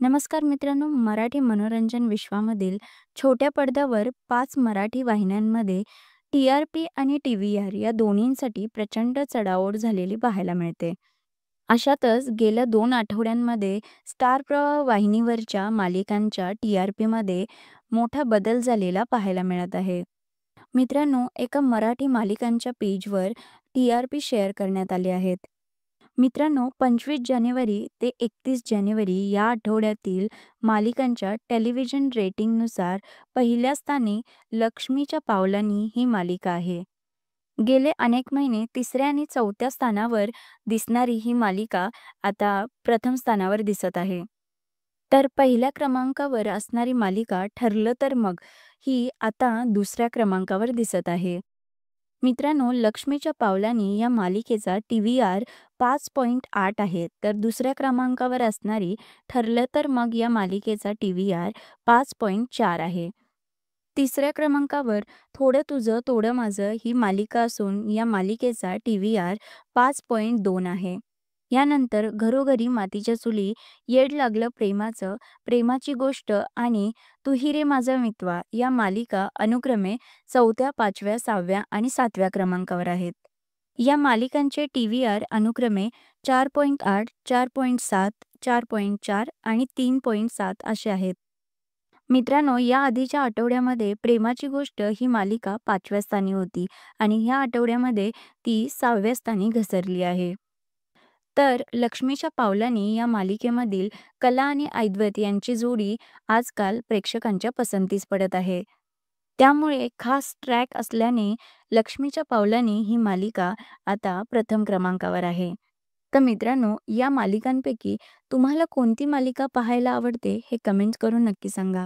नमस्कार मित्रांनो, मराठी मनोरंजन विश्वामधील छोट्या पडद्यावर 5 मराठी वाहिन्यांमध्ये टी-आर-पी आणि टी-व्ही-आर या दोन्हींसाठी प्रचंड चढाओढ झालेली पाहायला मिळते. अशातच गेल्या 2 आठवड्यांमध्ये स्टार प्रवाह वाहिनीवरच्या मालिकांच्या टी-आर-पीमध्ये मोठा बदल झालेला पाहायला मिळत आहे. मित्रांनो, एका मराठी मालिकांच्या पेजवर टी-आर-पी शेअर करण्यात आले आहेत. मित्रांनो, 25 जानेवारी ते 31 जानेवारी या आठवड्यातील मालिकांच्या टेलिव्हिजन रेटिंगनुसार पहिल्या स्थानी लक्ष्मीच्या पावलांनी ही मालिका आहे. गेले अनेक महिने तिसऱ्या आणि चौथ्या स्थानावर दिसणारी ही मालिका आता प्रथम स्थानावर दिसत आहे. तर पहिल्या क्रमांकावर असणारी मालिका ठरलं तर मग ही आता दुसऱ्या क्रमांकावर दिसत आहे. मित्रांनो, लक्ष्मीच्या पावलांनी या मालिकेचा टी-व्ही-आर 5.8 आहे, तर दुसऱ्या क्रमांकावर असणारी ठरलं तर मग या मालिकेचा टी-व्ही-आर 5.4 आहे. तिसऱ्या क्रमांकावर थोडं तुझं थोडं माझं ही मालिका असून या मालिकेचा टी-व्ही-आर 5.2 आहे. यानंतर घरोघरी मातीच्या चुली, येड लागलं प्रेमाचं, प्रेमाची गोष्ट आणि तू ही रे माझा मितवा या मालिका अनुक्रमे 4थ्या, 5व्या, 6व्या आणि 7व्या क्रमांकावर आहेत. या मालिकांचे टी-व्ही-आर अनुक्रमे 4.8, 4.7, 4.4 आणि 3.7 असे आहेत. मित्रांनो, या आधीच्या आठवड्यामध्ये प्रेमाची गोष्ट ही मालिका 5व्या स्थानी होती आणि ह्या आठवड्यामध्ये ती 6व्या स्थानी घसरली आहे. तर लक्ष्मीच्या पावलांनी या मालिकेमधील कला आणि ऐद्वत यांची जोडी आजकाल प्रेक्षकांच्या पसंतीस पडत आहे. त्यामुळे खास ट्रॅक असल्याने लक्ष्मीच्या पावलांनी ही मालिका आता प्रथम क्रमांकावर आहे. तर मित्रांनो, या मालिकांपैकी तुम्हाला कोणती मालिका पाहायला आवडते हे कमेंट करून नक्की सांगा.